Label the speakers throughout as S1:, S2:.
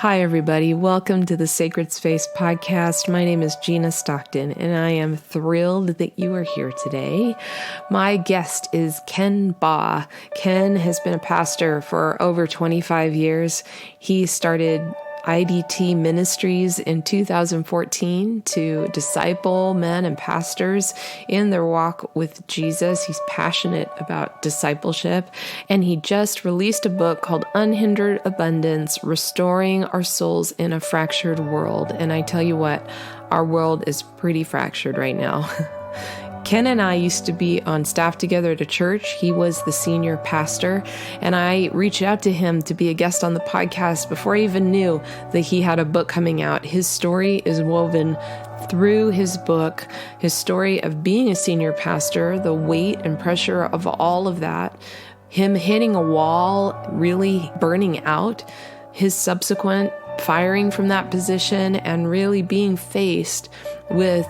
S1: Hi, everybody. Welcome to the Sacred Space podcast. My name is Gina Stockton, and I am thrilled that you are here today. My guest is Ken Baugh. Ken has been a pastor for over 25 years. He started IDT Ministries in 2014 to disciple men and pastors in their walk with Jesus. He's passionate about discipleship, and he just released a book called Unhindered Abundance, Restoring Our Souls in a Fractured World. And I tell you what, our world is pretty fractured right now. Ken and I used to be on staff together at a church. He was the senior pastor, and I reached out to him to be a guest on the podcast before I even knew that he had a book coming out. His story is woven through his book, his story of being a senior pastor, the weight and pressure of all of that, him hitting a wall, really burning out, his subsequent firing from that position, and really being faced with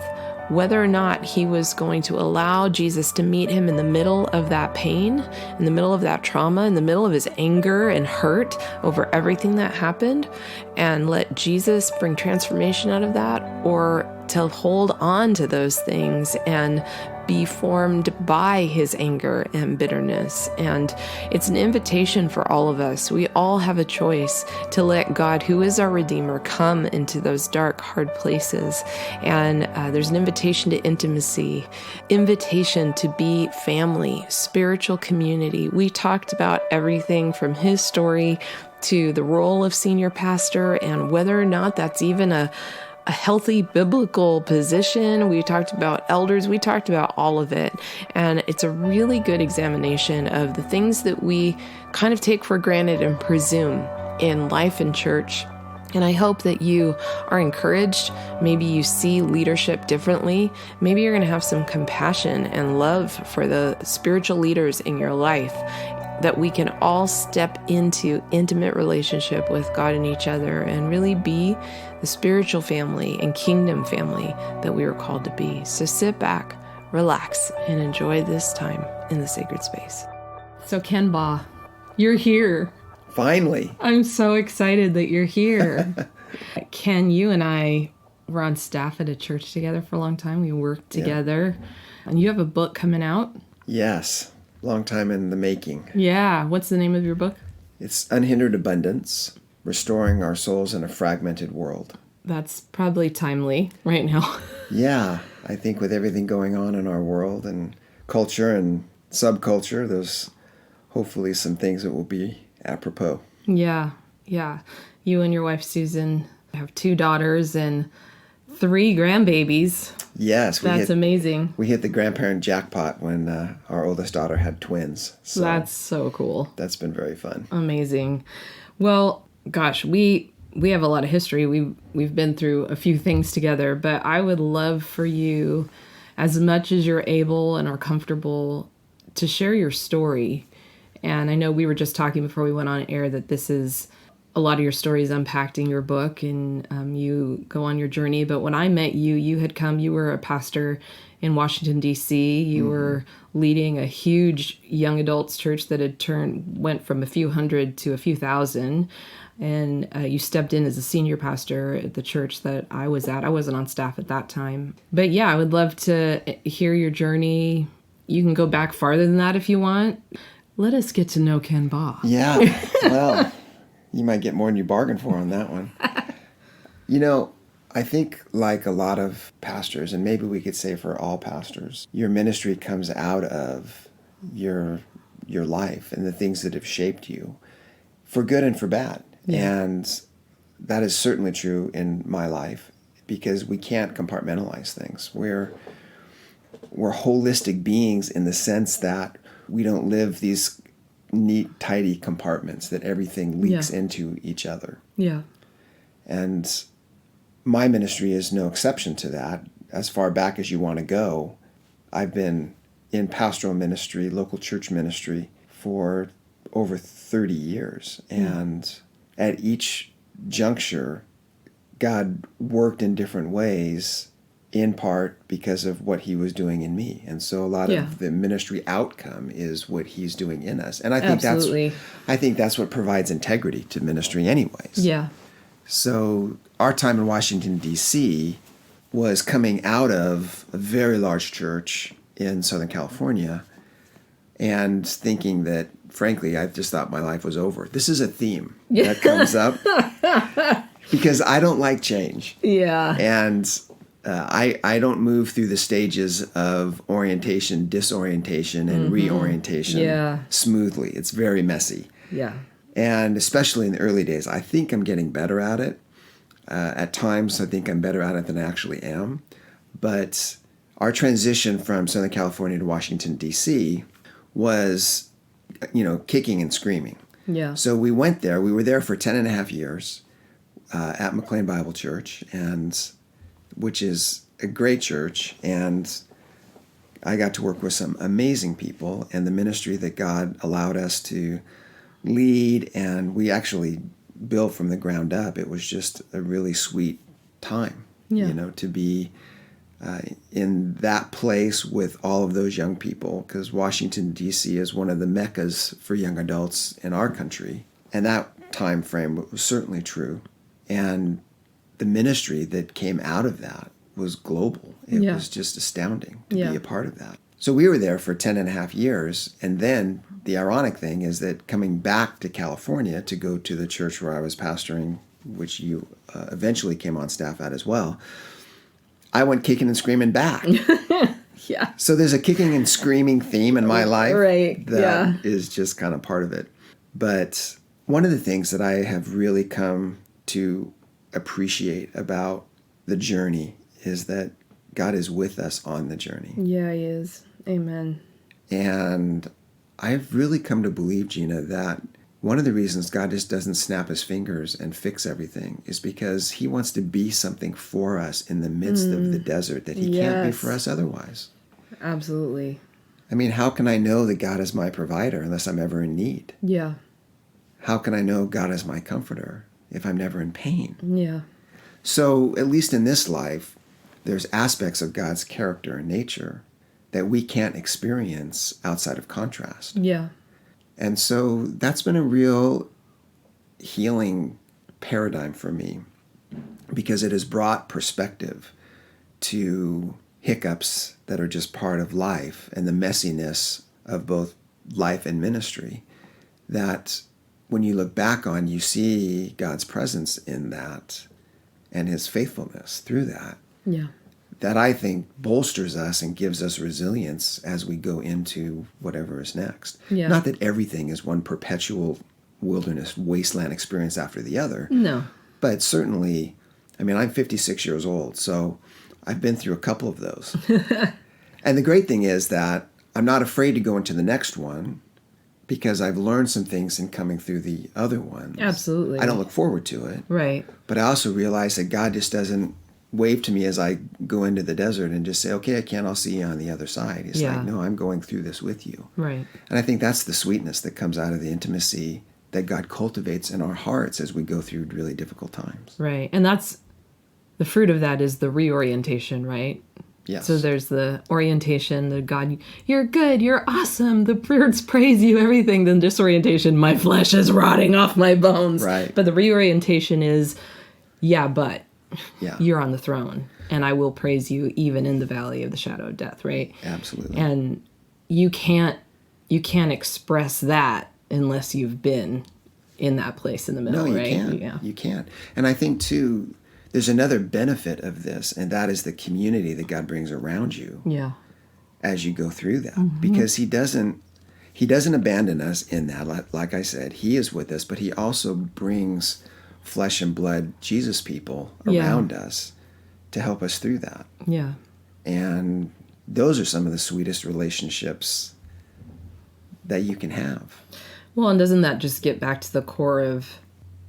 S1: whether or not he was going to allow Jesus to meet him in the middle of that pain, in the middle of that trauma, in the middle of his anger and hurt over everything that happened, and let Jesus bring transformation out of that, or to hold on to those things and be formed by his anger and bitterness. And it's an invitation for all of us. We all have a choice to let God, who is our Redeemer, come into those dark, hard places. And there's an invitation to intimacy, invitation to be family, spiritual community. We talked about everything from his story to the role of senior pastor and whether or not that's even a healthy biblical position. We talked about elders. We talked about all of it. And it's a really good examination of the things that we kind of take for granted and presume in life and church. And I hope that you are encouraged. Maybe you see leadership differently. Maybe you're going to have some compassion and love for the spiritual leaders in your life, that we can all step into intimate relationship with God and each other and really be the spiritual family and kingdom family that we were called to be. So sit back, relax, and enjoy this time in the sacred space. So Ken Baugh, you're here.
S2: Finally.
S1: I'm so excited that you're here. Ken, you and I were on staff at a church together for a long time. We worked together. And you have a book coming out?
S2: Yes. Long time in the making.
S1: Yeah. What's the name of your book?
S2: It's Unhindered Abundance, Restoring Our Souls in a Fragmented World.
S1: That's probably timely right now.
S2: Yeah. I think with everything going on in our world and culture and subculture, there's hopefully some things that will be apropos.
S1: Yeah. Yeah. You and your wife, Susan, have 2 daughters and 3 grandbabies.
S2: Yes.
S1: That's amazing.
S2: We hit the grandparent jackpot when our oldest daughter had twins. So
S1: that's so cool.
S2: That's been very fun.
S1: Amazing. Well, gosh, we have a lot of history. We've been through a few things together, but I would love for you, as much as you're able and are comfortable, to share your story. And I know we were just talking before we went on air that this is a lot of your stories unpacked in your book, and you go on your journey. But when I met you, you were a pastor in Washington, D.C. You were leading a huge young adults church that went from a few hundred to a few thousand. And you stepped in as a senior pastor at the church that I was at. I wasn't on staff at that time. But yeah, I would love to hear your journey. You can go back farther than that if you want. Let us get to know Ken Baugh.
S2: Yeah, well, you might get more than you bargained for on that one. You know, I think like a lot of pastors, and maybe we could say for all pastors, your ministry comes out of your life and the things that have shaped you, for good and for bad. Yeah. And that is certainly true in my life, because we can't compartmentalize things. We're holistic beings in the sense that we don't live these neat, tidy compartments that everything leaks into each other.
S1: Yeah.
S2: And my ministry is no exception to that. As far back as you want to go, I've been in pastoral ministry, local church ministry, for over 30 years. And at each juncture, God worked in different ways, in part because of what he was doing in me. And so a lot of the ministry outcome is what he's doing in us. And I think that's what provides integrity to ministry anyways.
S1: Yeah.
S2: So our time in Washington, D.C. was coming out of a very large church in Southern California and thinking that, frankly, I just thought my life was over. This is a theme that comes up because I don't like change.
S1: Yeah.
S2: And I don't move through the stages of orientation, disorientation, and reorientation smoothly. It's very messy.
S1: Yeah.
S2: And especially in the early days, I think I'm getting better at it. At times, I think I'm better at it than I actually am. But our transition from Southern California to Washington, D.C. was, kicking and screaming.
S1: Yeah.
S2: So we went there. We were there for 10 and a half years at McLean Bible Church, which is a great church. And I got to work with some amazing people and the ministry that God allowed us to lead, and we actually built from the ground up. It was just a really sweet time, to be in that place with all of those young people, because Washington, D.C. is one of the meccas for young adults in our country. And that time frame was certainly true. And the ministry that came out of that was global. It was just astounding to be a part of that. So we were there for 10 and a half years. And then the ironic thing is that coming back to California to go to the church where I was pastoring, which you eventually came on staff at as well, I went kicking and screaming back.
S1: Yeah.
S2: So there's a kicking and screaming theme in my life that is just kind of part of it. But one of the things that I have really come to appreciate about the journey is that God is with us on the journey.
S1: Yeah, he is. Amen.
S2: And I've really come to believe, Gina, that one of the reasons God just doesn't snap his fingers and fix everything is because he wants to be something for us in the midst of the desert that he can't be for us otherwise.
S1: Absolutely.
S2: I mean, how can I know that God is my provider unless I'm ever in need?
S1: Yeah.
S2: How can I know God is my comforter if I'm never in pain?
S1: Yeah.
S2: So, at least in this life, there's aspects of God's character and nature that we can't experience outside of contrast.
S1: Yeah.
S2: And so that's been a real healing paradigm for me, because it has brought perspective to hiccups that are just part of life and the messiness of both life and ministry, that when you look back on, you see God's presence in that and his faithfulness through that.
S1: Yeah.
S2: That I think bolsters us and gives us resilience as we go into whatever is next.
S1: Yeah.
S2: Not that everything is one perpetual wilderness wasteland experience after the other.
S1: No.
S2: But certainly, I mean, I'm 56 years old, so I've been through a couple of those. And the great thing is that I'm not afraid to go into the next one because I've learned some things in coming through the other ones.
S1: Absolutely.
S2: I don't look forward to it.
S1: Right.
S2: But I also realize that God just doesn't wave to me as I go into the desert and just say, okay, I'll see you on the other side. He's like, no, I'm going through this with you.
S1: Right.
S2: And I think that's the sweetness that comes out of the intimacy that God cultivates in our hearts as we go through really difficult times.
S1: Right. And that's the fruit of that is the reorientation, right?
S2: Yes.
S1: So there's the orientation, the God, you're good, you're awesome, the birds praise you, everything. Then disorientation, my flesh is rotting off my bones.
S2: Right.
S1: But the reorientation is, but you're on the throne, and I will praise you even in the valley of the shadow of death, right?
S2: Absolutely.
S1: And you can't express that unless you've been in that place in the middle, right?
S2: Can't.
S1: Yeah.
S2: You can't. And I think, too, there's another benefit of this, and that is the community that God brings around you as you go through that. Mm-hmm. Because he doesn't abandon us in that. Like I said, he is with us, but he also brings flesh and blood Jesus people around us to help us through that.
S1: Yeah.
S2: And those are some of the sweetest relationships that you can have.
S1: Well, and doesn't that just get back to the core of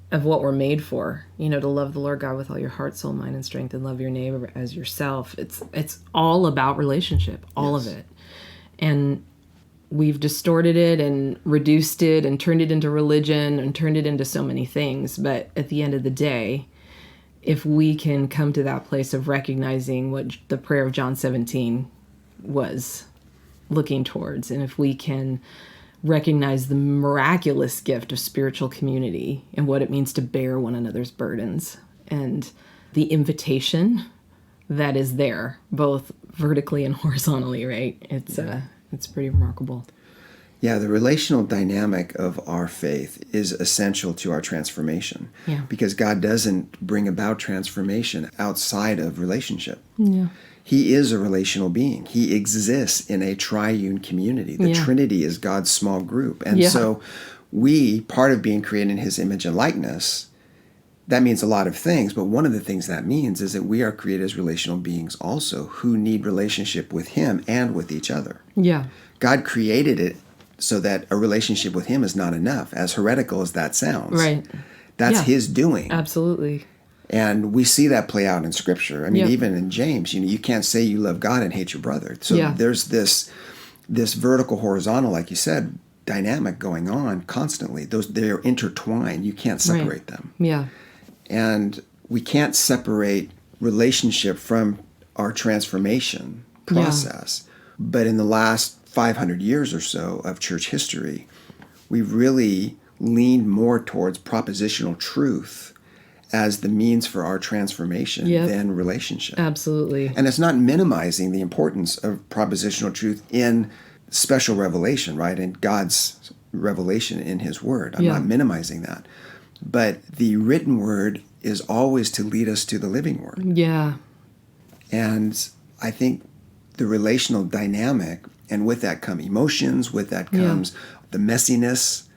S1: what we're made for? To love the Lord God with all your heart, soul, mind, and strength, and love your neighbor as yourself. It's all about relationship, all of it. And we've distorted it and reduced it and turned it into religion and turned it into so many things. But at the end of the day, if we can come to that place of recognizing what the prayer of John 17 was looking towards, and if we can recognize the miraculous gift of spiritual community and what it means to bear one another's burdens and the invitation that is there, both vertically and horizontally, right? It's pretty remarkable.
S2: Yeah, the relational dynamic of our faith is essential to our transformation.
S1: Yeah.
S2: Because God doesn't bring about transformation outside of relationship.
S1: Yeah.
S2: He is a relational being. He exists in a triune community. The Trinity is God's small group. And so part of being created in his image and likeness, that means a lot of things, but one of the things that means is that we are created as relational beings also who need relationship with him and with each other.
S1: Yeah.
S2: God created it so that a relationship with him is not enough, as heretical as that sounds.
S1: Right.
S2: That's his doing.
S1: Absolutely.
S2: And we see that play out in Scripture. I mean, even in James, you can't say you love God and hate your brother. So there's this vertical, horizontal, like you said, dynamic going on constantly. They're intertwined. You can't separate them.
S1: Yeah.
S2: And we can't separate relationship from our transformation process. Yeah. But in the last 500 years or so of church history, we've really leaned more towards propositional truth as the means for our transformation than relationship.
S1: Absolutely.
S2: And it's not minimizing the importance of propositional truth in special revelation, right? In God's revelation in his word. I'm not minimizing that. But the written word is always to lead us to the living word.
S1: Yeah.
S2: And I think the relational dynamic, and with that come emotions, with that comes the messiness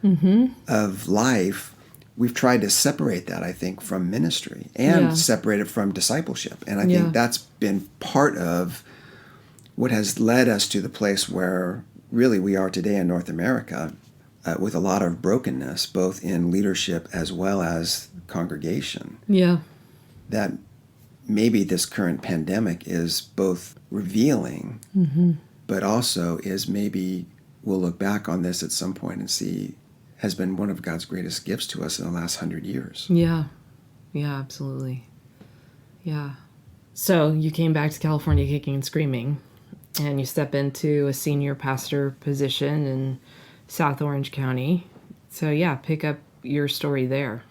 S2: of life. We've tried to separate that, I think, from ministry and separate it from discipleship. And I think that's been part of what has led us to the place where really we are today in North America with a lot of brokenness, both in leadership as well as congregation.
S1: Yeah.
S2: That maybe this current pandemic is both revealing, but also is maybe we'll look back on this at some point and see has been one of God's greatest gifts to us in the last 100 years.
S1: Yeah. Yeah, absolutely. Yeah. So you came back to California kicking and screaming, and you step into a senior pastor position in South Orange County. So pick up your story there.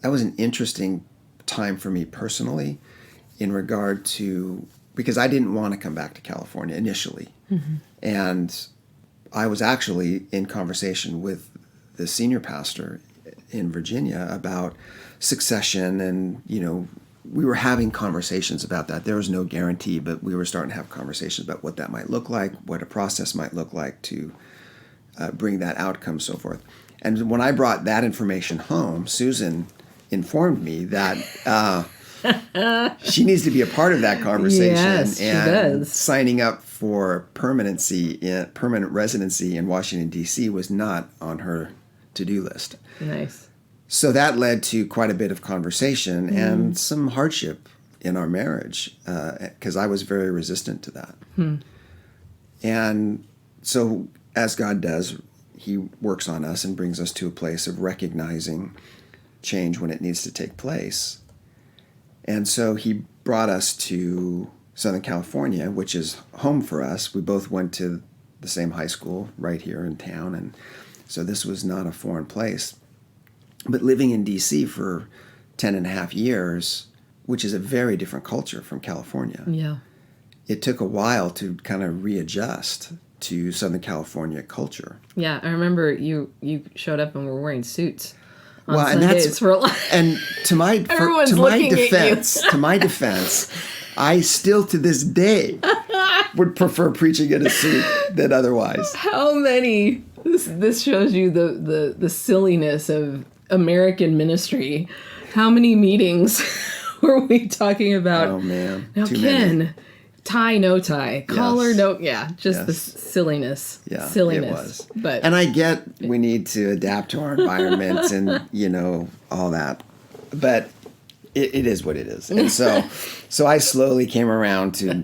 S2: That was an interesting time for me personally in regard to, because I didn't want to come back to California initially. And I was actually in conversation with the senior pastor in Virginia about succession, and we were having conversations about that. There was no guarantee, but we were starting to have conversations about what that might look like, what a process might look like to bring that outcome, so forth. And when I brought that information home, Susan informed me that she needs to be a part of that conversation.
S1: Yes, she does.
S2: Signing up for permanent residency in Washington, D.C. was not on her to-do list.
S1: Nice.
S2: So that led to quite a bit of conversation and some hardship in our marriage because I was very resistant to that. And so as God does, he works on us and brings us to a place of recognizing change when it needs to take place. And so he brought us to Southern California, which is home for us. We both went to the same high school right here in town, and so this was not a foreign place. But living in D.C. for 10 and a half years, which is a very different culture from California, it took a while to kind of readjust to Southern California culture.
S1: Yeah, I remember you showed up and were wearing suits on
S2: Sundays
S1: for a lot.
S2: And to my defense, I still to this day would prefer preaching in a suit than otherwise.
S1: How many? This shows you the silliness of American ministry. How many meetings were we talking about?
S2: Oh man,
S1: now
S2: too
S1: Ken.
S2: many.
S1: Tie, no tie. Collar, no... Yeah, just
S2: Yes.
S1: the silliness.
S2: Yeah,
S1: Silliness.
S2: it was.
S1: But,
S2: and I get we need to adapt to our environment and, all that. But it is what it is. And so I slowly came around to,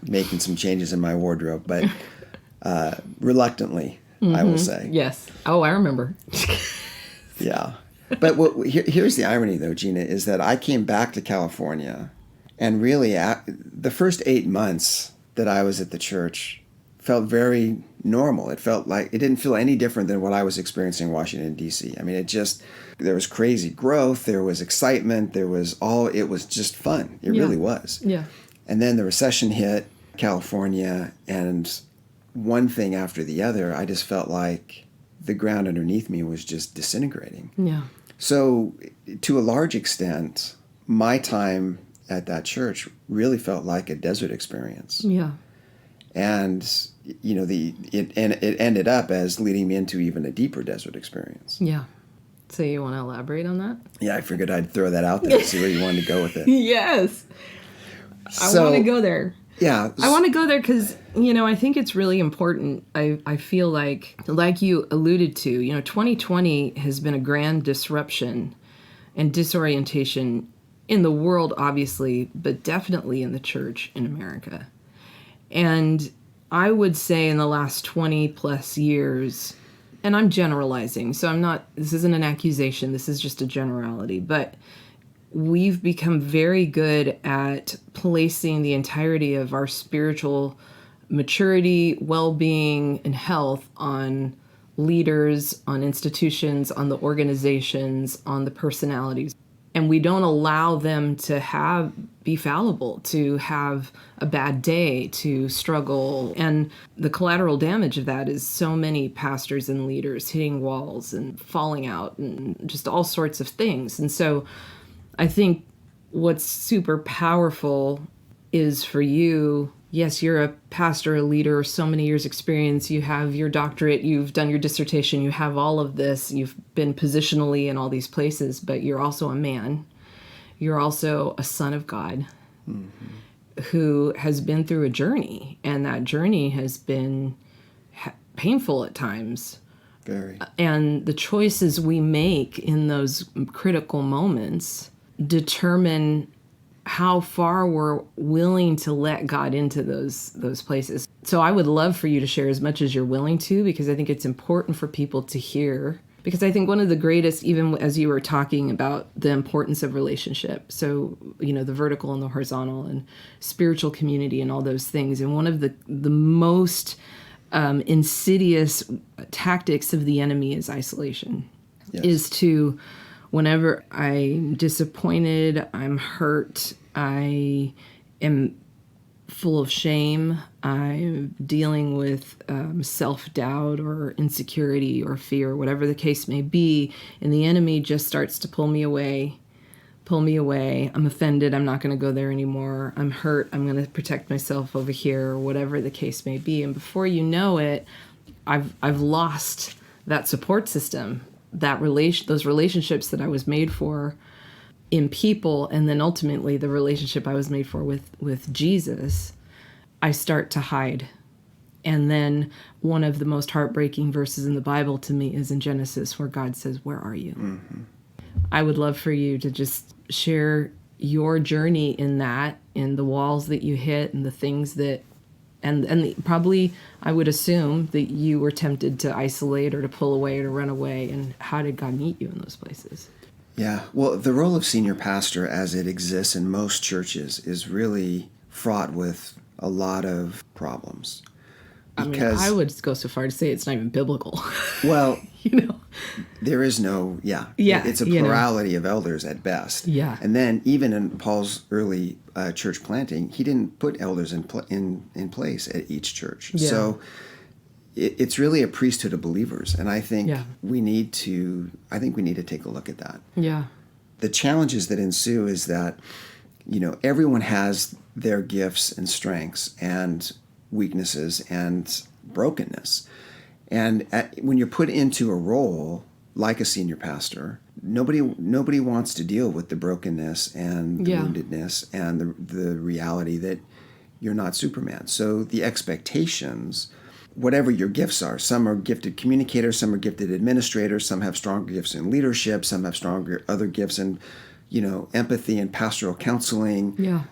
S2: making some changes in my wardrobe, but reluctantly, I will say.
S1: Yes. Oh, I remember.
S2: Yeah. But here's the irony, though, Gina, is that I came back to California, and really the first 8 months that I was at the church felt very normal. It felt like it didn't feel any different than what I was experiencing in Washington, D.C. I mean, there was crazy growth, there was excitement, it was just fun. It really was.
S1: Yeah.
S2: And then the recession hit California, and one thing after the other, I just felt like the ground underneath me was just disintegrating.
S1: Yeah. So
S2: to a large extent, my time at that church really felt like a desert experience.
S1: Yeah.
S2: And it ended up as leading me into even a deeper desert experience.
S1: Yeah. So you want to elaborate on that?
S2: Yeah, I figured I'd throw that out there and see where you wanted to go with it.
S1: Yes. I want to go there.
S2: Yeah.
S1: I want to go there because, I think it's really important. I feel like you alluded to, 2020 has been a grand disruption and disorientation in the world, obviously, but definitely in the church in America. And I would say in the last 20 plus years, and I'm generalizing, so this isn't an accusation, this is just a generality, but we've become very good at placing the entirety of our spiritual maturity, well-being, and health on leaders, on institutions, on the organizations, on the personalities. And we don't allow them to be fallible, to have a bad day, to struggle. And the collateral damage of that is so many pastors and leaders hitting walls and falling out and just all sorts of things. And so I think what's super powerful is for you, yes, you're a pastor, a leader, so many years experience, you have your doctorate, you've done your dissertation, you have all of this, you've been positionally in all these places, but you're also a man. You're also a son of God who has been through a journey, and that journey has been painful at times.
S2: Very.
S1: And the choices we make in those critical moments determine how far we're willing to let God into those places. So I would love for you to share as much as you're willing to, because I think it's important for people to hear. Because I think one of the greatest, even as you were talking about the importance of relationship, so, the vertical and the horizontal and spiritual community and all those things. And one of the most insidious tactics of the enemy is isolation.
S2: Yes.
S1: Is to, whenever I'm disappointed, I'm hurt, I am full of shame, I'm dealing with self-doubt or insecurity or fear, whatever the case may be, and the enemy just starts to pull me away. I'm offended, I'm not going to go there anymore. I'm hurt, I'm going to protect myself over here, or whatever the case may be. And before you know it, I've lost that support system, those relationships that I was made for in people, and then ultimately the relationship I was made for with Jesus. I start to hide. And then one of the most heartbreaking verses in the Bible to me is in Genesis, where God says, "Where are you?" Mm-hmm. I would love for you to just share your journey in the walls that you hit and the things that, probably I would assume that you were tempted to isolate or to pull away or to run away. And how did God meet you in those places?
S2: Yeah, well, the role of senior pastor as it exists in most churches is really fraught with a lot of problems.
S1: I would go so far to say it's not even biblical.
S2: Well, there is no, it's a plurality of elders at best.
S1: Yeah.
S2: And then even in Paul's early church planting, he didn't put elders in place at each church. Yeah. So it's really a priesthood of believers, and I think we need to take a look at that.
S1: Yeah.
S2: The challenges that ensue is that everyone has their gifts and strengths and weaknesses and brokenness. And when you're put into a role like a senior pastor, nobody wants to deal with the brokenness and the woundedness and the reality that you're not Superman. So the expectations, whatever your gifts are, some are gifted communicators, some are gifted administrators, some have stronger gifts in leadership, some have stronger other gifts in empathy and pastoral counseling.
S1: Yeah.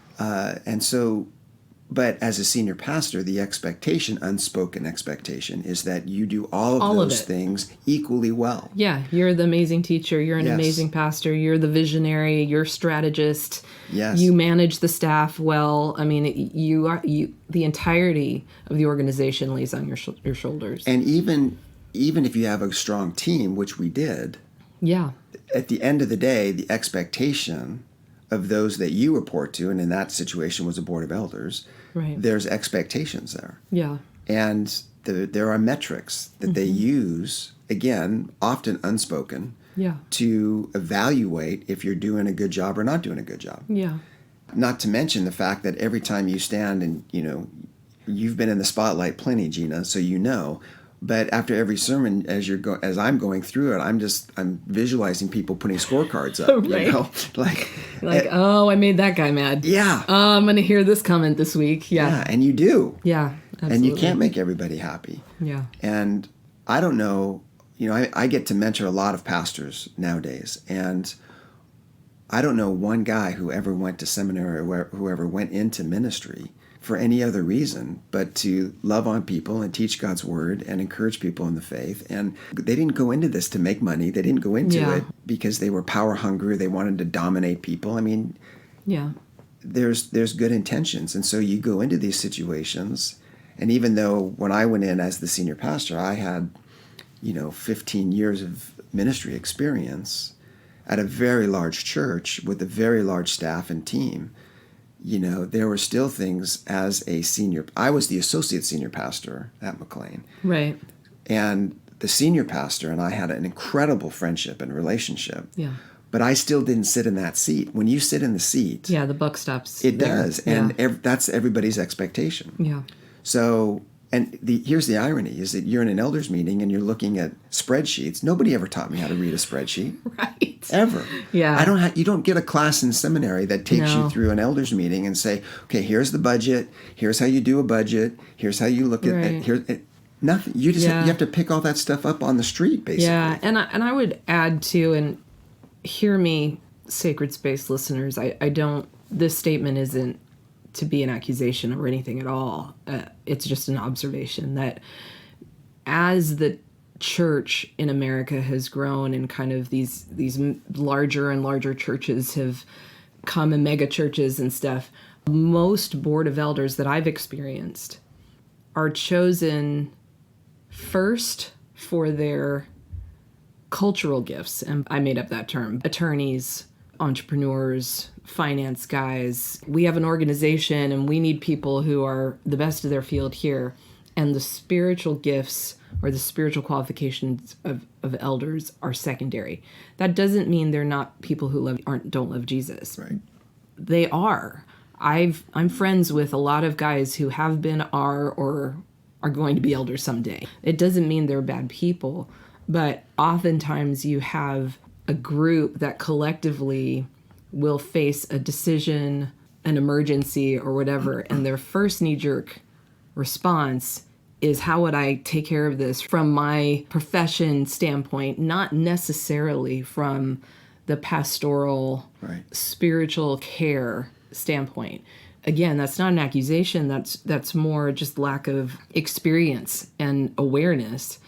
S2: And so But as a senior pastor, the expectation, unspoken expectation, is that you do all
S1: All
S2: of
S1: of
S2: those
S1: it.
S2: things equally well.
S1: Yeah, you're the amazing teacher. You're an
S2: Yes.
S1: amazing pastor. You're the visionary. You're strategist.
S2: Yes.
S1: You manage the staff well. I mean, the entirety of the organization lays on your shoulders.
S2: And even if you have a strong team, which we did,
S1: Yeah,
S2: at the end of the day, the expectation of those that you report to, and in that situation was a board of elders,
S1: right.
S2: there's expectations there.
S1: Yeah,
S2: And there are metrics that they use, again, often unspoken,
S1: yeah,
S2: to evaluate if you're doing a good job or not doing a good job.
S1: yeah,
S2: Not to mention the fact that every time you stand and, you've been in the spotlight plenty, Gina, so you know. But after every sermon, as I'm going through it, I'm visualizing people putting scorecards up.
S1: Right. Oh, I made that guy mad.
S2: Yeah.
S1: I'm going to hear this comment this week.
S2: Yeah, and you do.
S1: Yeah, absolutely.
S2: And you can't make everybody happy.
S1: Yeah.
S2: And I don't know, I get to mentor a lot of pastors nowadays, and I don't know one guy who ever went to seminary or who ever went into ministry for any other reason but to love on people and teach God's word and encourage people in the faith. And they didn't go into this to make money. They didn't go into it because they were power hungry. They wanted to dominate people. I mean,
S1: yeah,
S2: there's good intentions. And so you go into these situations. And even though when I went in as the senior pastor, I had, 15 years of ministry experience at a very large church with a very large staff and team, there were still things as a senior. I was the associate senior pastor at McLean.
S1: right.
S2: And the senior pastor and I had an incredible friendship and relationship.
S1: Yeah.
S2: But I still didn't sit in that seat. When you sit in the seat,
S1: Yeah, the buck stops.
S2: it
S1: there.
S2: does. And that's everybody's expectation.
S1: Yeah.
S2: So, and here's the irony, is that you're in an elders meeting and you're looking at spreadsheets. Nobody ever taught me how to read a spreadsheet.
S1: Right.
S2: Ever.
S1: Yeah.
S2: You don't get a class in seminary that takes
S1: No.
S2: you through an elders meeting and say, okay, here's the budget. Here's how you do a budget. Here's how you look at
S1: Right.
S2: it. Nothing. You just you have to pick all that stuff up on the street, basically.
S1: Yeah, and I would add too, and hear me, Sacred Space listeners, I don't, this statement isn't to be an accusation or anything at all. It's just an observation that as the church in America has grown and kind of these larger and larger churches have come, and mega churches and stuff, most board of elders that I've experienced are chosen first for their cultural gifts. And I made up that term. Attorneys, entrepreneurs, finance guys. We have an organization and we need people who are the best of their field here. And the spiritual gifts or the spiritual qualifications of elders are secondary. That doesn't mean they're not people who don't love Jesus.
S2: Right.
S1: They are. I'm friends with a lot of guys who have been, are, or are going to be elders someday. It doesn't mean they're bad people, but oftentimes you have a group that collectively will face a decision, an emergency, or whatever, and their first knee-jerk response is, how would I take care of this from my profession standpoint, not necessarily from the pastoral, spiritual care standpoint. Again, that's not an accusation. That's more just lack of experience and awareness.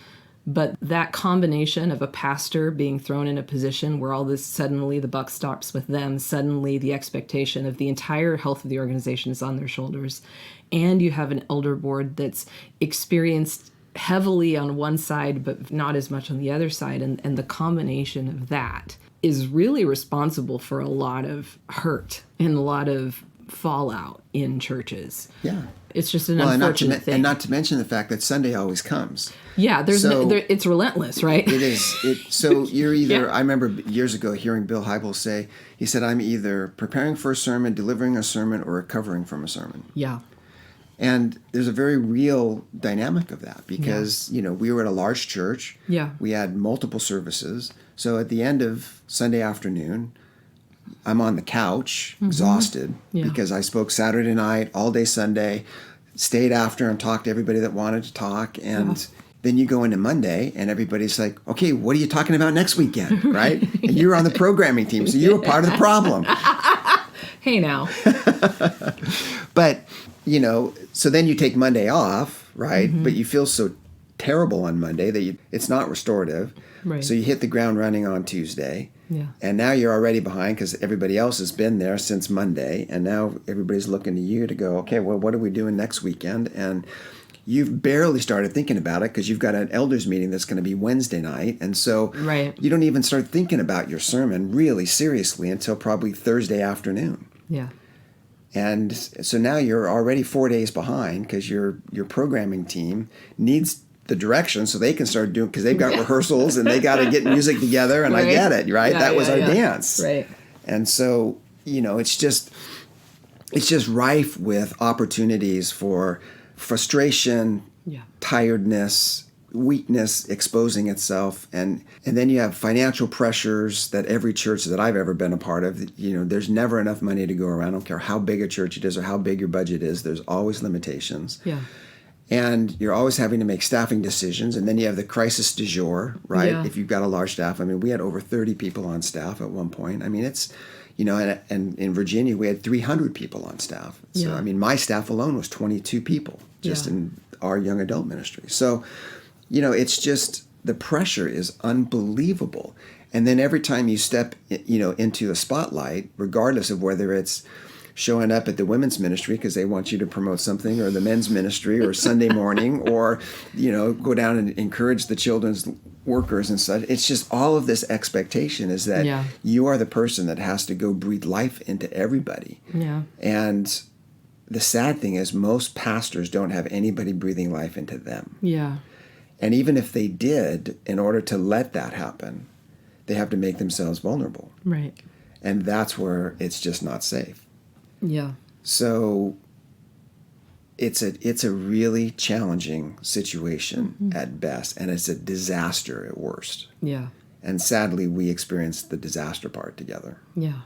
S1: But that combination of a pastor being thrown in a position where all this, suddenly the buck stops with them, suddenly the expectation of the entire health of the organization is on their shoulders, and you have an elder board that's experienced heavily on one side but not as much on the other side, and the combination of that is really responsible for a lot of hurt and a lot of fallout in churches.
S2: Yeah.
S1: It's just an unfortunate thing.
S2: And not to mention the fact that Sunday always comes.
S1: Yeah, it's relentless, right?
S2: It is. So you're either, I remember years ago hearing Bill Hybels say, he said, I'm either preparing for a sermon, delivering a sermon, or recovering from a sermon.
S1: Yeah.
S2: And there's a very real dynamic of that because, we were at a large church.
S1: Yeah.
S2: We had multiple services. So at the end of Sunday afternoon, I'm on the couch, exhausted, because I spoke Saturday night, all day Sunday, stayed after and talked to everybody that wanted to talk. And then you go into Monday and everybody's like, okay, what are you talking about next weekend, right? And you're on the programming team, so you were part of the problem.
S1: Hey now.
S2: But so then you take Monday off, right?
S1: Mm-hmm.
S2: But you feel so terrible on Monday that it's not restorative.
S1: Right.
S2: So you hit the ground running on Tuesday.
S1: Yeah.
S2: And now you're already behind because everybody else has been there since Monday. And now everybody's looking to you to go, okay, well, what are we doing next weekend? And you've barely started thinking about it because you've got an elders meeting that's going to be Wednesday night. And so you don't even start thinking about your sermon really seriously until probably Thursday afternoon.
S1: Yeah.
S2: And so now you're already 4 days behind because your programming team needs the direction so they can start doing, because they've got rehearsals and they got to get music together. And I get it, right? That was our dance.
S1: Right.
S2: And so, it's just rife with opportunities for frustration, tiredness, weakness exposing itself, and then you have financial pressures that every church that I've ever been a part of, there's never enough money to go around. I don't care how big a church it is or how big your budget is, there's always limitations.
S1: Yeah.
S2: And you're always having to make staffing decisions, and then you have the crisis du jour, right?
S1: Yeah.
S2: If you've got a large staff. I mean, we had over 30 people on staff at one point. I mean, it's and in Virginia we had 300 people on staff. So I mean, my staff alone was 22 people just in our young adult ministry. So it's just, the pressure is unbelievable. And then every time you step, into a spotlight, regardless of whether it's showing up at the women's ministry because they want you to promote something, or the men's ministry, or Sunday morning, or, go down and encourage the children's workers and such. It's just all of this expectation is that you are the person that has to go breathe life into everybody.
S1: Yeah.
S2: And the sad thing is most pastors don't have anybody breathing life into them.
S1: Yeah.
S2: And even if they did, in order to let that happen, they have to make themselves vulnerable.
S1: Right.
S2: And that's where it's just not safe.
S1: Yeah.
S2: So it's a really challenging situation at best, and it's a disaster at worst.
S1: Yeah.
S2: And sadly, we experienced the disaster part together.
S1: Yeah.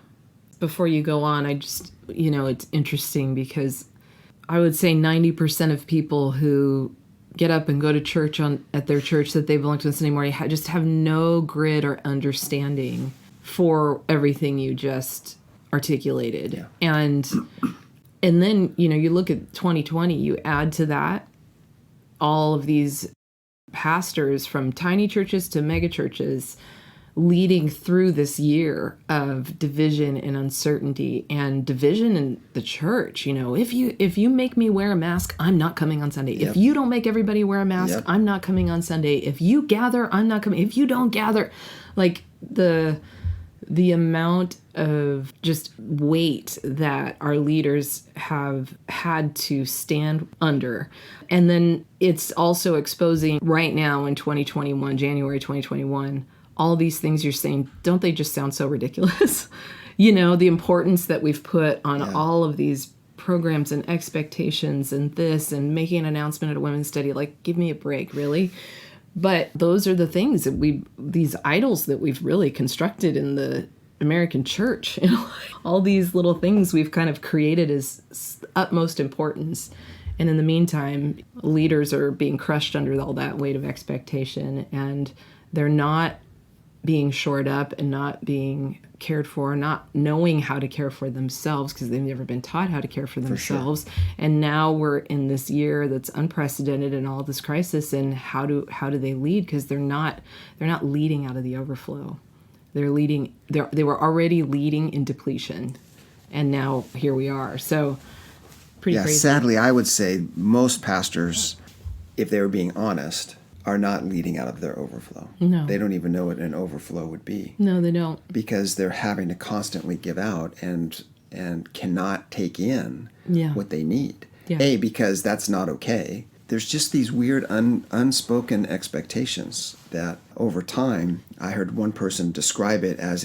S1: Before you go on, I just, it's interesting because I would say 90% of people who get up and go to church at their church that they belong to on Sunday morning just have no grid or understanding for everything you just articulated.
S2: Yeah.
S1: And then, you look at 2020, you add to that all of these pastors from tiny churches to mega churches leading through this year of division and uncertainty and division in the church. If you make me wear a mask, I'm not coming on Sunday.
S2: Yep.
S1: If you don't make everybody wear a mask, I'm not coming on Sunday. If you gather, I'm not coming. If you don't gather, like the amount of just weight that our leaders have had to stand under. And then it's also exposing right now in 2021, January 2021, all these things you're saying, don't they just sound so ridiculous? The importance that we've put on all of these programs and expectations and this and making an announcement at a women's study, like, give me a break, really? But those are the things that these idols that we've really constructed in the American church. All these little things we've kind of created as utmost importance. And in the meantime, leaders are being crushed under all that weight of expectation, and they're not being shored up and not being cared for, not knowing how to care for themselves because they've never been taught how to care for themselves. For sure. And now we're in this year that's unprecedented in all this crisis, and how do they lead? Because they're not leading out of the overflow. They're leading. They were already leading in depletion, and now here we are. So pretty crazy.
S2: Sadly, I would say most pastors, if they were being honest, are not leading out of their overflow.
S1: No.
S2: They don't even know what an overflow would be.
S1: No, they don't.
S2: Because they're having to constantly give out and cannot take in what they need. Yeah. Because that's not okay. There's just these weird unspoken expectations that over time, I heard one person describe it as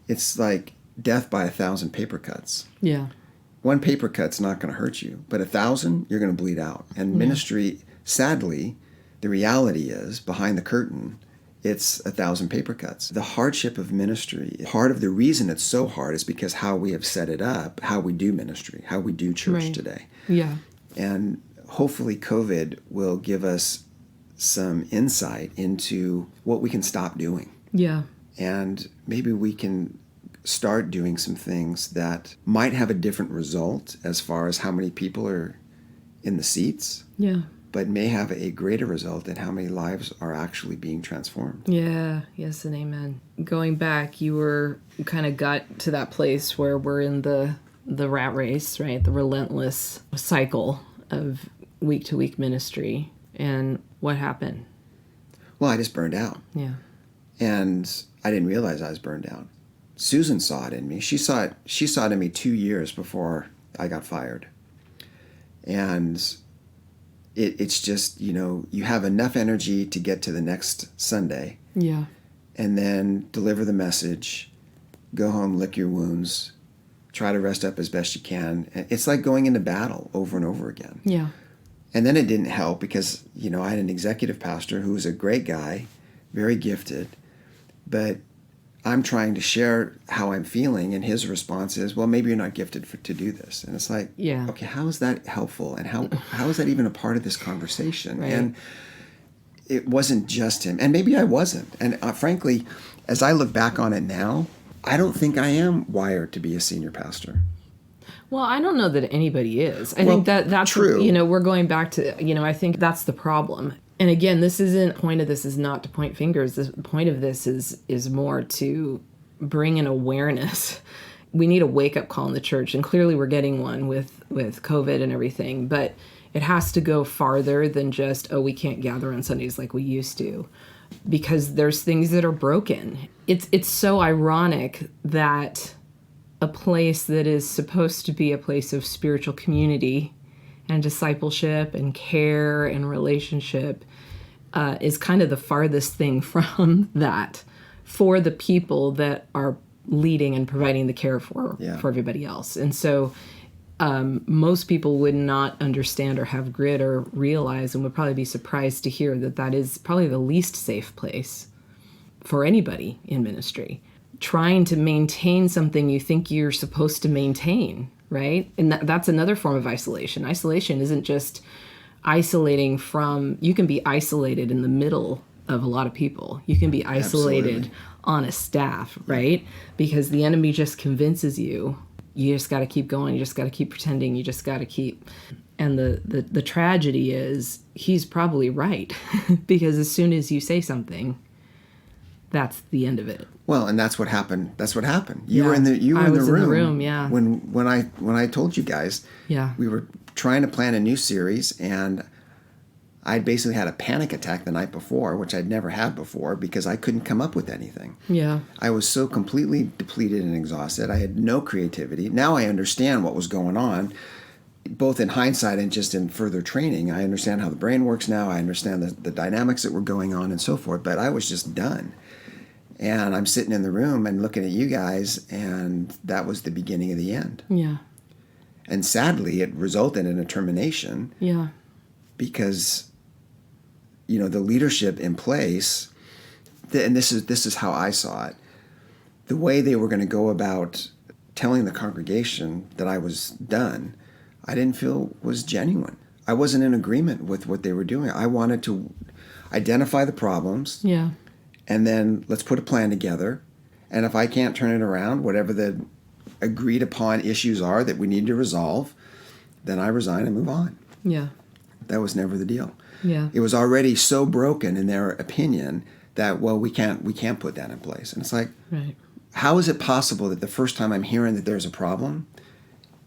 S2: it's like death by 1,000 paper cuts.
S1: Yeah.
S2: One paper cut's not going to hurt you, but 1,000, you're going to bleed out. And ministry, sadly, the reality is, behind the curtain, it's 1,000 paper cuts. The hardship of ministry, part of the reason it's so hard is because how we have set it up, how we do ministry, how we do church today.
S1: Yeah.
S2: And hopefully COVID will give us some insight into what we can stop doing.
S1: Yeah.
S2: And maybe we can start doing some things that might have a different result as far as how many people are in the seats, but may have a greater result in how many lives are actually being transformed.
S1: Yeah, yes and amen. Going back, you kind of got to that place where we're in the rat race, right? The relentless cycle of week-to-week ministry. And what happened?
S2: Well, I just burned out.
S1: Yeah.
S2: And I didn't realize I was burned out. Susan saw it in me. She saw it in me 2 years before I got fired. And it's just, you have enough energy to get to the next Sunday.
S1: Yeah.
S2: And then deliver the message, go home, lick your wounds, try to rest up as best you can. It's like going into battle over and over again.
S1: Yeah.
S2: And then it didn't help because, I had an executive pastor who was a great guy, very gifted, but I'm trying to share how I'm feeling, and his response is, well, maybe you're not gifted to do this. And it's like, okay, how is that helpful? And how is that even a part of this conversation?
S1: Right.
S2: And it wasn't just him. And maybe I wasn't. And frankly, as I look back on it now, I don't think I am wired to be a senior pastor.
S1: Well, I don't know that anybody is. I think that's
S2: true.
S1: We're going back to, I think that's the problem. And again, the point of this is not to point fingers. The point of this is more to bring an awareness. We need a wake-up call in the church, and clearly we're getting one with COVID and everything, but it has to go farther than just, we can't gather on Sundays like we used to, because there's things that are broken. It's so ironic that a place that is supposed to be a place of spiritual community and discipleship and care and relationship is kind of the farthest thing from that for the people that are leading and providing the care for everybody else. And so most people would not understand or have grit or realize, and would probably be surprised to hear that is probably the least safe place for anybody in ministry. Trying to maintain something you think you're supposed to maintain, right? And that's another form of isolation. Isolation isn't just isolating from, you can be isolated in the middle of a lot of people. You can be isolated on a staff, right? Because the enemy just convinces you just got to keep going. You just got to keep pretending. You just got to keep. And the tragedy is he's probably right because as soon as you say something, that's the end of it.
S2: Well, and that's what happened. You were in the room.
S1: Yeah.
S2: When I told you guys, we were trying to plan a new series, and I basically had a panic attack the night before, which I'd never had before, because I couldn't come up with anything.
S1: Yeah.
S2: I was so completely depleted and exhausted. I had no creativity. Now I understand what was going on, both in hindsight and just in further training. I understand how the brain works now. I understand the dynamics that were going on and so forth, but I was just done. And I'm sitting in the room and looking at you guys, and that was the beginning of the end.
S1: Yeah.
S2: And sadly, it resulted in a termination.
S1: Yeah.
S2: Because, the leadership in place, and this is how I saw it, the way they were going to go about telling the congregation that I was done, I didn't feel was genuine. I wasn't in agreement with what they were doing. I wanted to identify the problems.
S1: Yeah.
S2: And then let's put a plan together. And if I can't turn it around, whatever the agreed upon issues are that we need to resolve, then I resign and move on.
S1: Yeah.
S2: That was never the deal.
S1: Yeah.
S2: It was already so broken in their opinion that, we can't put that in place. And it's like,
S1: right. How
S2: is it possible that the first time I'm hearing that there's a problem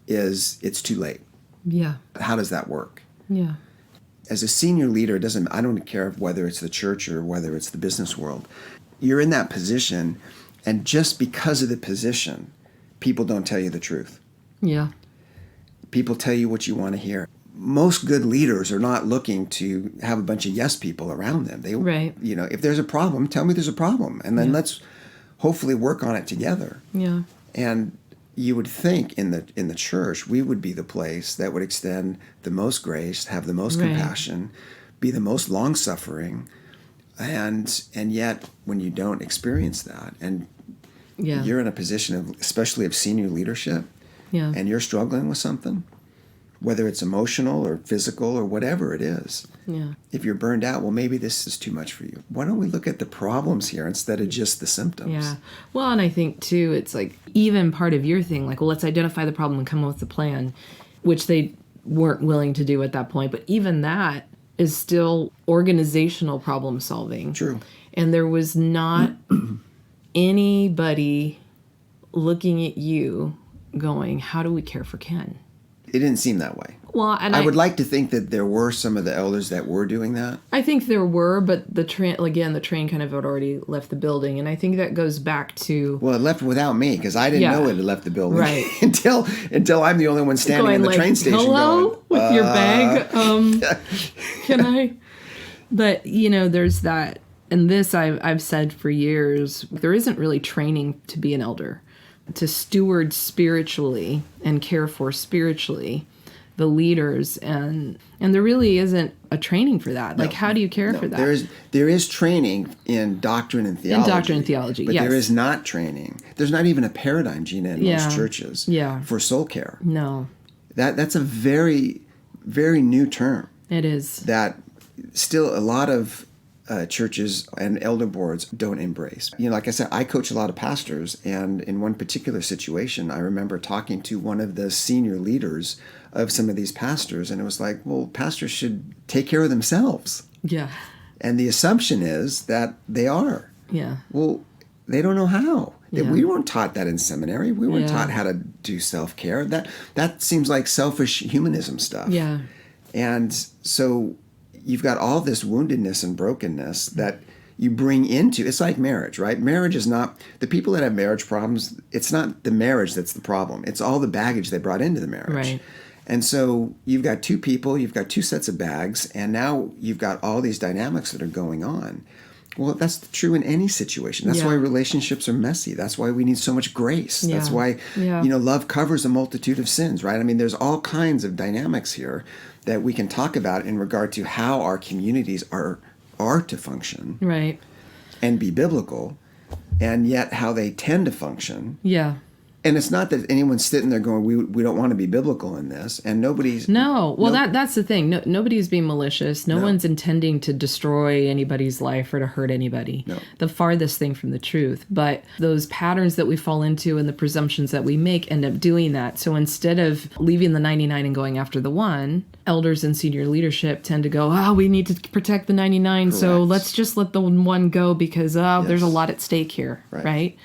S2: is it's too late?
S1: Yeah.
S2: How does that work?
S1: Yeah.
S2: As a senior leader, I don't care whether it's the church or whether it's the business world. You're in that position, and just because of the position, people don't tell you the truth.
S1: Yeah.
S2: People tell you what you want to hear. Most good leaders are not looking to have a bunch of yes people around them.
S1: Right.
S2: If there's a problem, tell me there's a problem, and then let's hopefully work on it together.
S1: Yeah.
S2: And you would think in the church we would be the place that would extend the most grace, have the most compassion, be the most long-suffering, and yet when you don't experience that, and you're in a position of, especially of senior leadership, and you're struggling with something, whether it's emotional or physical or whatever it is.
S1: Yeah.
S2: If you're burned out, well, maybe this is too much for you. Why don't we look at the problems here instead of just the symptoms?
S1: Yeah. Well, and I think, too, it's like even part of your thing, like, well, let's identify the problem and come up with a plan, which they weren't willing to do at that point. But even that is still organizational problem solving.
S2: True.
S1: And there was not anybody looking at you going, how do we care for Ken?
S2: It didn't seem that way.
S1: Well, and
S2: I would like to think that there were some of the elders that were doing that.
S1: I think there were, but the train kind of had already left the building. And I think that goes back to...
S2: Well, it left without me because I didn't know it had left the building.
S1: Right.
S2: until I'm the only one standing in the train station
S1: hello?
S2: going,
S1: with your bag. Can I? But, there's that. And this I've said for years, there isn't really training to be an elder, to steward spiritually and care for spiritually the leaders, and there really isn't a training for that. Like, how do you care for that?
S2: There is training in doctrine and theology.
S1: In doctrine and theology,
S2: but
S1: yes.
S2: there is not training. There's not even a paradigm, Gina, in most churches for soul care.
S1: No.
S2: That's a very, very new term.
S1: It is.
S2: That still a lot of churches and elder boards don't embrace. Like I said, I coach a lot of pastors, and in one particular situation, I remember talking to one of the senior leaders of some of these pastors, and it was like, well, pastors should take care of themselves.
S1: Yeah.
S2: And the assumption is that they are.
S1: Yeah.
S2: Well, they don't know how.
S1: Yeah.
S2: We weren't taught that in seminary. We weren't taught how to do self-care. That seems like selfish humanism stuff.
S1: Yeah.
S2: And so you've got all this woundedness and brokenness that you bring into, it's like marriage, right? Marriage is not, the people that have marriage problems, it's not the marriage that's the problem. It's all the baggage they brought into the marriage.
S1: Right.
S2: And so you've got two people, you've got two sets of bags, and now you've got all these dynamics that are going on. Well, that's true in any situation. That's why relationships are messy. That's why we need so much grace.
S1: Yeah.
S2: That's why, love covers a multitude of sins, right? I mean, there's all kinds of dynamics here that we can talk about in regard to how our communities are to function.
S1: Right.
S2: And be biblical, and yet how they tend to function.
S1: Yeah.
S2: And it's not that anyone's sitting there going, we don't want to be biblical in this, and nobody's...
S1: No. Well, that's the thing. Nobody's being malicious. No one's intending to destroy anybody's life or to hurt anybody.
S2: No.
S1: The farthest thing from the truth. But those patterns that we fall into and the presumptions that we make end up doing that. So instead of leaving the 99 and going after the one, elders and senior leadership tend to go, we need to protect the 99,
S2: Correct.
S1: so let's just let the one go because there's a lot at stake here, right?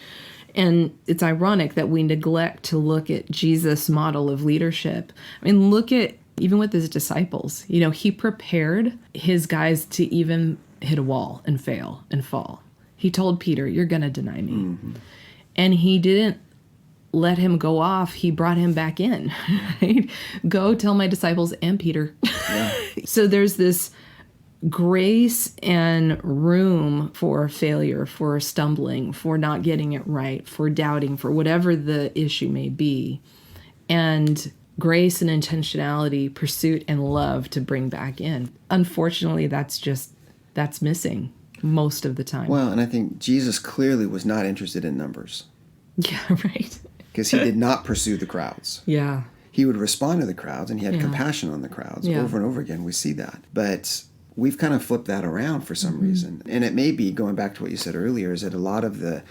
S1: And it's ironic that we neglect to look at Jesus' model of leadership. I mean, look at, even with his disciples, he prepared his guys to even hit a wall and fail and fall. He told Peter, you're going to deny me. Mm-hmm. And he didn't let him go off. He brought him back in, right? Go tell my disciples and Peter. Yeah. So there's this grace and room for failure, for stumbling, for not getting it right, for doubting, for whatever the issue may be. And grace and intentionality, pursuit and love to bring back in. Unfortunately, that's missing most of the time.
S2: Well, and I think Jesus clearly was not interested in numbers.
S1: Yeah, right.
S2: Because he did not pursue the crowds.
S1: Yeah.
S2: He would respond to the crowds, and he had compassion on the crowds. Over and over again, we see that. But we've kind of flipped that around for some reason. And it may be, going back to what you said earlier, is that a lot of the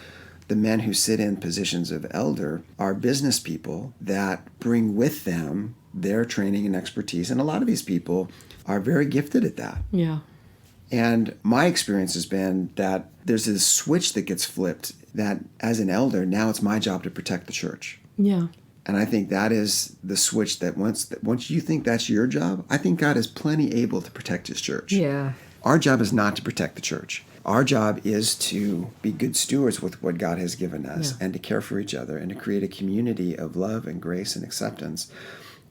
S2: men who sit in positions of elder are business people that bring with them their training and expertise. And a lot of these people are very gifted at that.
S1: Yeah.
S2: And my experience has been that there's this switch that gets flipped that as an elder, now it's my job to protect the church.
S1: Yeah.
S2: And I think that is the switch that once you think that's your job, I think God is plenty able to protect his church.
S1: Yeah.
S2: Our job is not to protect the church. Our job is to be good stewards with what God has given us and to care for each other and to create a community of love and grace and acceptance.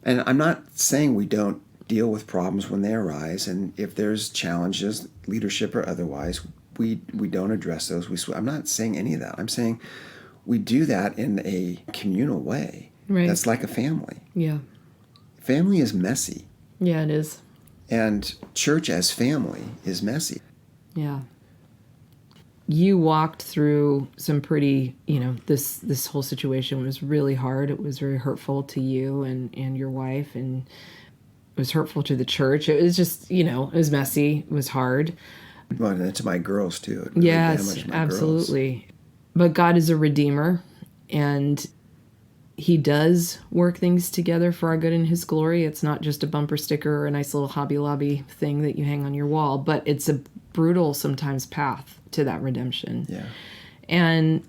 S2: And I'm not saying we don't deal with problems when they arise, and if there's challenges, leadership or otherwise, we don't address those. I'm not saying any of that. I'm saying we do that in a communal way.
S1: Right.
S2: That's like a family.
S1: Yeah.
S2: Family is messy.
S1: Yeah, it is.
S2: And church as family is messy.
S1: Yeah. You walked through some pretty, this whole situation was really hard. It was very hurtful to you and your wife. It was hurtful to the church. It was just, it was messy. It was hard.
S2: Well, and to my girls, too. It really damaged my
S1: absolutely.
S2: Girls.
S1: But God is a redeemer, and he does work things together for our good and his glory. It's not just a bumper sticker or a nice little Hobby Lobby thing that you hang on your wall, but it's a brutal, sometimes, path to that redemption.
S2: Yeah.
S1: And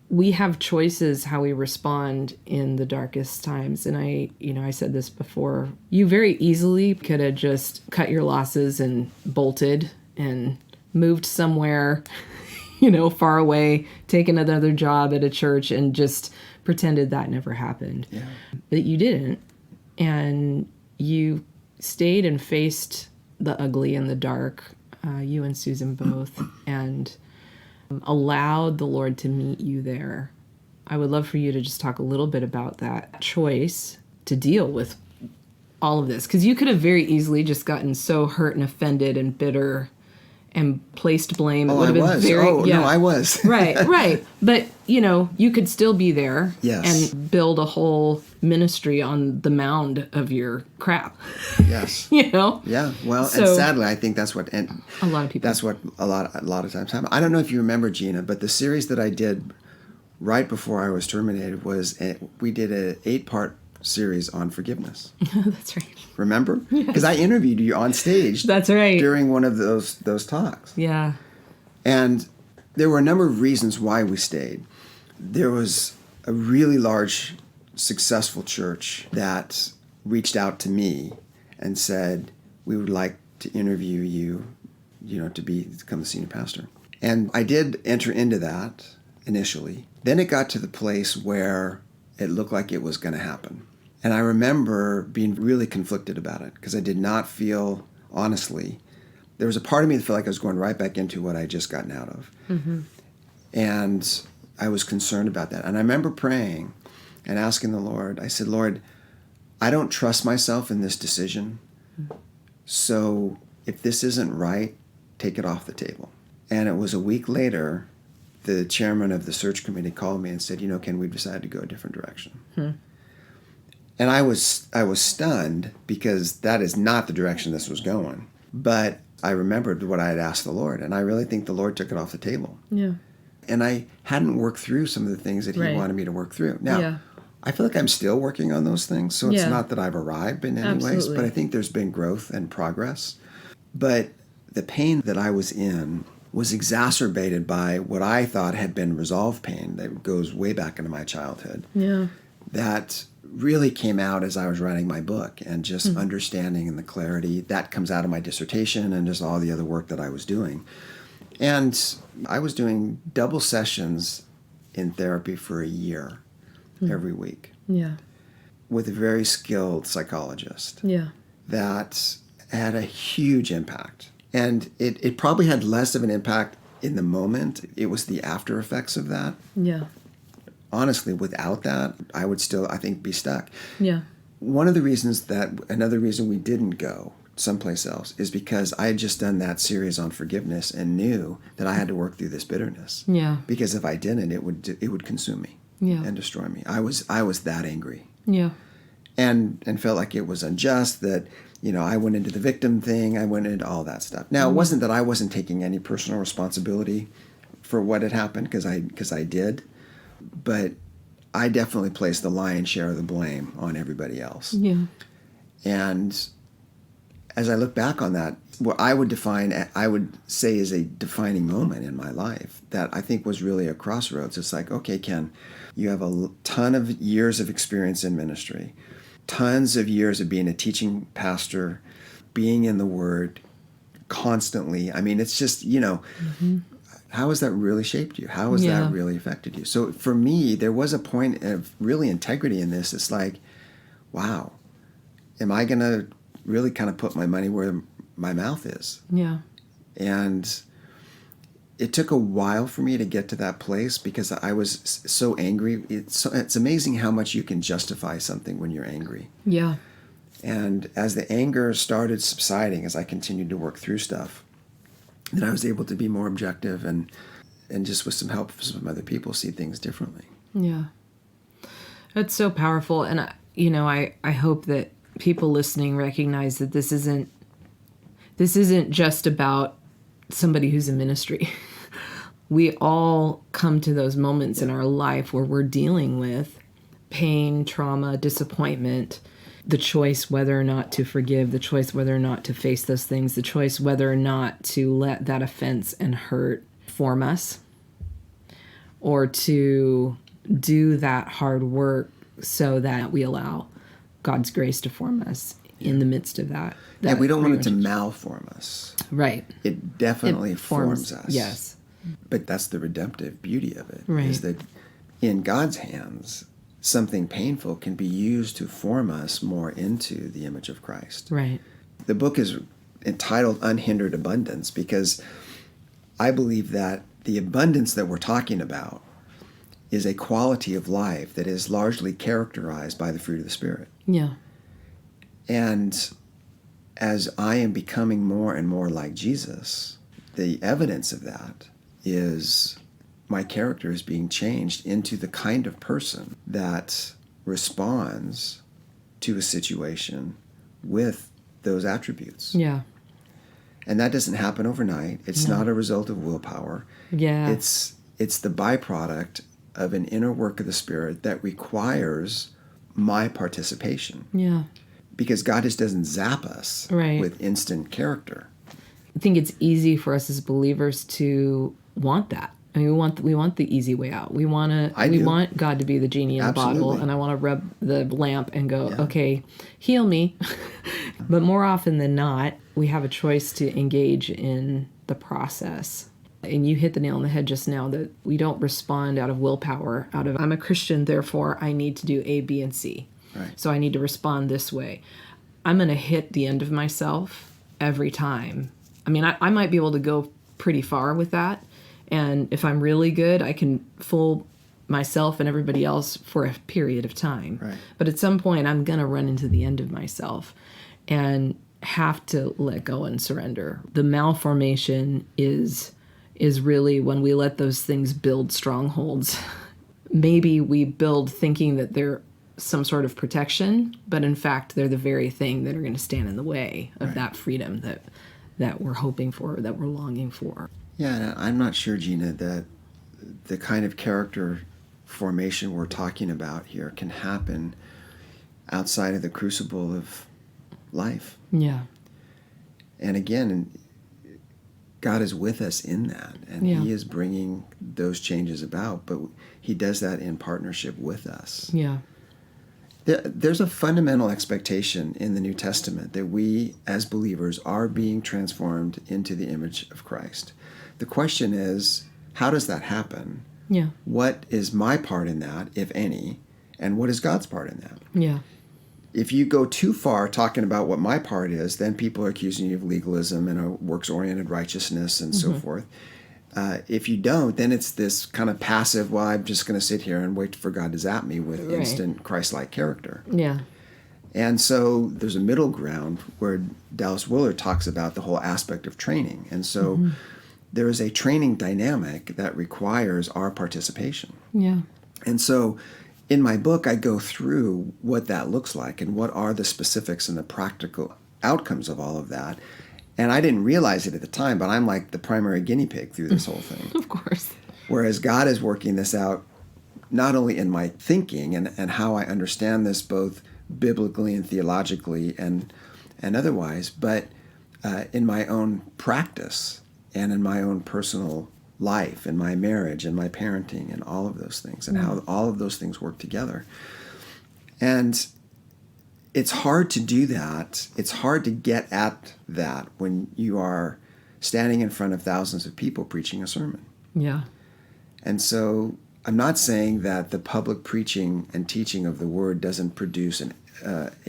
S1: we have choices how we respond in the darkest times. And I said this before, you very easily could have just cut your losses and bolted and moved somewhere, far away, taken another job at a church and just pretended that never happened.
S2: Yeah.
S1: But you didn't. And you stayed and faced the ugly and the dark, you and Susan both, and allowed the Lord to meet you there. I would love for you to just talk a little bit about that choice to deal with all of this. Because you could have very easily just gotten so hurt and offended and bitter and placed blame.
S2: Oh, I was. No, I was.
S1: Right. But, you could still be there
S2: and
S1: build a whole ministry on the mound of your crap.
S2: Yes. Yeah. Well, and sadly, I think that's what a lot of people. That's what a lot of times happen. I don't know if you remember, Gina, but the series that I did right before I was terminated we did an 8-part series on forgiveness.
S1: That's right.
S2: Remember? Because I interviewed you on stage.
S1: That's right.
S2: During one of those talks.
S1: Yeah.
S2: And there were a number of reasons why we stayed. There was a really large, successful church that reached out to me and said, we would like to interview you, to become the senior pastor. And I did enter into that initially. Then it got to the place where it looked like it was going to happen. And I remember being really conflicted about it because I did not feel, honestly, there was a part of me that felt like I was going right back into what I had just gotten out of. Mm-hmm. And I was concerned about that. And I remember praying and asking the Lord, I said, Lord, I don't trust myself in this decision. So if this isn't right, take it off the table. And it was a week later, the chairman of the search committee called me and said, Ken, we've decided to go a different direction. And I was stunned because that is not the direction this was going. But I remembered what I had asked the Lord, and I really think the Lord took it off the table.
S1: Yeah.
S2: And I hadn't worked through some of the things that he wanted me to work through. Now, I feel like I'm still working on those things, so it's not that I've arrived in any ways, but I think there's been growth and progress. But the pain that I was in was exacerbated by what I thought had been resolved pain that goes way back into my childhood.
S1: Yeah.
S2: That really came out as I was writing my book, and just understanding and the clarity that comes out of my dissertation and just all the other work that I was doing. And I was doing double sessions in therapy for a year every week.
S1: Yeah.
S2: With a very skilled psychologist.
S1: Yeah.
S2: That had a huge impact. And it probably had less of an impact in the moment. It was the after effects of that.
S1: Yeah.
S2: Honestly, without that, I would still, I think, be stuck.
S1: Yeah.
S2: Another reason we didn't go someplace else is because I had just done that series on forgiveness and knew that I had to work through this bitterness. Yeah. Because if I didn't, it would consume me. Yeah. And destroy me. I was that angry.
S1: Yeah.
S2: And felt like it was unjust that, I went into the victim thing. I went into all that stuff. Now, it wasn't that I wasn't taking any personal responsibility for what had happened, because I did. But I definitely placed the lion's share of the blame on everybody else. Yeah. And as I look back on that, what I would say is a defining moment in my life that I think was really a crossroads. It's like, okay, Ken, you have a ton of years of experience in ministry, tons of years of being a teaching pastor, being in the Word constantly. I mean, it's just, how has that really shaped you? How has that really affected you? So for me, there was a point of really integrity in this. It's like, wow, am I going to really kind of put my money where my mouth is? Yeah. And it took a while for me to get to that place because I was so angry. It's amazing how much you can justify something when you're angry. Yeah. And as the anger started subsiding, as I continued to work through stuff, then I was able to be more objective and just with some help from some other people see things differently.
S1: Yeah. That's so powerful. And, I hope that people listening recognize that this isn't just about somebody who's in ministry. We all come to those moments in our life where we're dealing with pain, trauma, disappointment, the choice whether or not to forgive, the choice whether or not to face those things, the choice whether or not to let that offense and hurt form us, or to do that hard work so that we allow God's grace to form us in the midst of that.
S2: Yeah, we don't want it to malform us.
S1: Right.
S2: It definitely forms us.
S1: Yes.
S2: But that's the redemptive beauty of it,
S1: right.
S2: is that in God's hands, something painful can be used to form us more into the image of Christ.
S1: Right.
S2: The book is entitled Unhindered Abundance because I believe that the abundance that we're talking about is a quality of life that is largely characterized by the fruit of the Spirit.
S1: Yeah.
S2: And as I am becoming more and more like Jesus, the evidence of that is my character is being changed into the kind of person that responds to a situation with those attributes.
S1: Yeah.
S2: And that doesn't happen overnight. It's not a result of willpower.
S1: Yeah.
S2: It's the byproduct of an inner work of the Spirit that requires my participation.
S1: Yeah.
S2: Because God just doesn't zap us
S1: right.
S2: with instant character.
S1: I think it's easy for us as believers to want that. I mean, we want the easy way out. We want God to be the genie in the bottle, and I want to rub the lamp and go, okay, heal me. But more often than not, we have a choice to engage in the process. And you hit the nail on the head just now that we don't respond out of willpower, out of I'm a Christian, therefore I need to do A, B, and C.
S2: Right.
S1: So I need to respond this way. I'm going to hit the end of myself every time. I mean, I might be able to go pretty far with that. And if I'm really good, I can fool myself and everybody else for a period of time.
S2: Right.
S1: But at some point, I'm going to run into the end of myself and have to let go and surrender. The malformation is really when we let those things build strongholds. Maybe we build thinking that they're some sort of protection, but in fact, they're the very thing that are going to stand in the way of that freedom that we're hoping for, that we're longing for.
S2: Yeah, and I'm not sure, Gina, that the kind of character formation we're talking about here can happen outside of the crucible of life.
S1: Yeah.
S2: And again, God is with us in that, and He is bringing those changes about, but He does that in partnership with us.
S1: Yeah.
S2: There's a fundamental expectation in the New Testament that we, as believers, are being transformed into the image of Christ. The question is, how does that happen?
S1: Yeah.
S2: What is my part in that, if any, and what is God's part in that?
S1: Yeah.
S2: If you go too far talking about what my part is, then people are accusing you of legalism and a works-oriented righteousness and so forth. If you don't, then it's this kind of passive, well, I'm just going to sit here and wait for God to zap me with instant Christ-like character.
S1: Yeah.
S2: And so there's a middle ground where Dallas Willard talks about the whole aspect of training. And so there is a training dynamic that requires our participation.
S1: Yeah.
S2: And so in my book, I go through what that looks like and what are the specifics and the practical outcomes of all of that. And I didn't realize it at the time, but I'm like the primary guinea pig through this whole thing.
S1: Of course.
S2: Whereas God is working this out not only in my thinking and how I understand this both biblically and theologically and otherwise, but in my own practice and in my own personal life, in my marriage and my parenting and all of those things, and how all of those things work together. And it's hard to do that. It's hard to get at that when you are standing in front of thousands of people preaching a sermon.
S1: Yeah.
S2: And so I'm not saying that the public preaching and teaching of the word doesn't produce a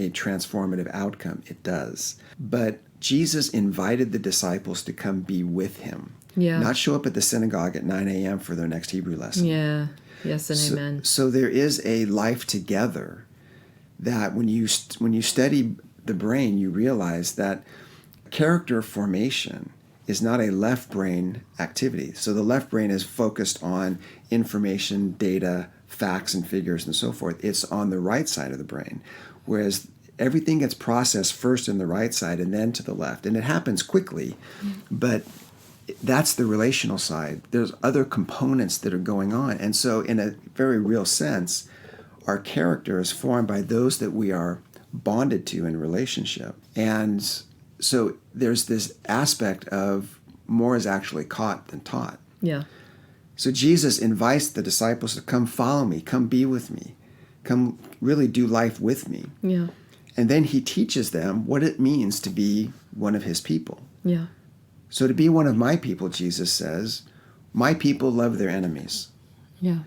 S2: transformative outcome. It does. But Jesus invited the disciples to come be with him.
S1: Yeah.
S2: Not show up at the synagogue at 9 a.m. for their next Hebrew lesson.
S1: Yeah. Yes and amen.
S2: So there is a life together that when you study the brain, you realize that character formation is not a left brain activity. So the left brain is focused on information, data, facts, and figures, and so forth. It's on the right side of the brain. Whereas everything gets processed first in the right side and then to the left. And it happens quickly, but that's the relational side. There's other components that are going on. And so in a very real sense, our character is formed by those that we are bonded to in relationship. And so there's this aspect of more is actually caught than taught.
S1: Yeah.
S2: So Jesus invites the disciples to come follow me, come be with me, come really do life with me.
S1: Yeah.
S2: And then he teaches them what it means to be one of his people.
S1: Yeah.
S2: So to be one of my people, Jesus says, my people love their enemies.
S1: Yeah.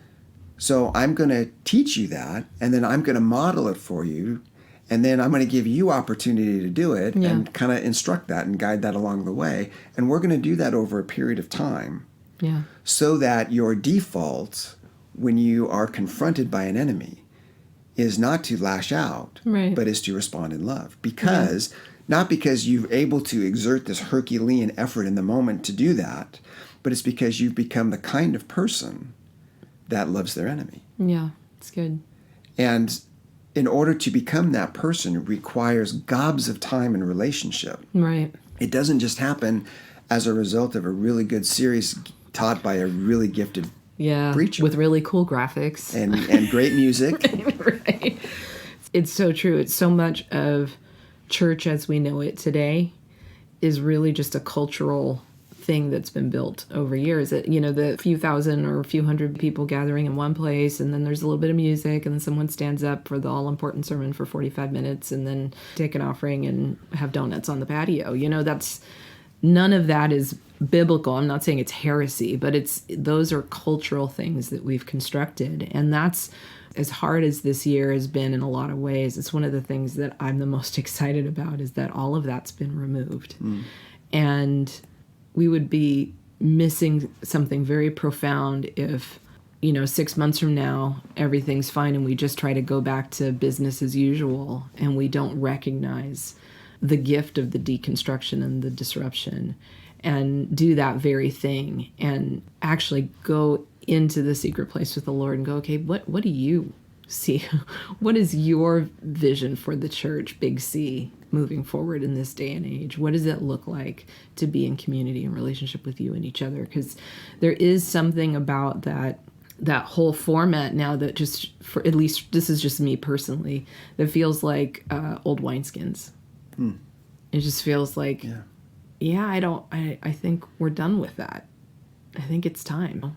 S2: So I'm going to teach you that, and then I'm going to model it for you, and then I'm going to give you opportunity to do it and kind of instruct that and guide that along the way. And we're going to do that over a period of time so that your default when you are confronted by an enemy is not to lash out, but is to respond in love. Because, not because you're able to exert this Herculean effort in the moment to do that, but it's because you've become the kind of person that loves their enemy.
S1: Yeah, it's good.
S2: And in order to become that person requires gobs of time and relationship.
S1: Right.
S2: It doesn't just happen as a result of a really good series taught by a really gifted preacher.
S1: With really cool graphics.
S2: And great music.
S1: Right. It's so true. It's so much of church as we know it today is really just a cultural thing that's been built over years. It, the few thousand or a few hundred people gathering in one place, and then there's a little bit of music, and then someone stands up for the all-important sermon for 45 minutes, and then take an offering and have donuts on the patio. None of that is biblical. I'm not saying it's heresy, but those are cultural things that we've constructed. And that's, as hard as this year has been in a lot of ways, it's one of the things that I'm the most excited about, is that all of that's been removed. And we would be missing something very profound if, 6 months from now, everything's fine and we just try to go back to business as usual and we don't recognize the gift of the deconstruction and the disruption and do that very thing and actually go into the secret place with the Lord and go, okay, what do you see? What is your vision for the church, Big C, moving forward in this day and age? What does it look like to be in community and relationship with you and each other? Because there is something about that whole format now that just, for at least this is just me personally, that feels like old wineskins. It just feels like, I think we're done with that. I think it's time.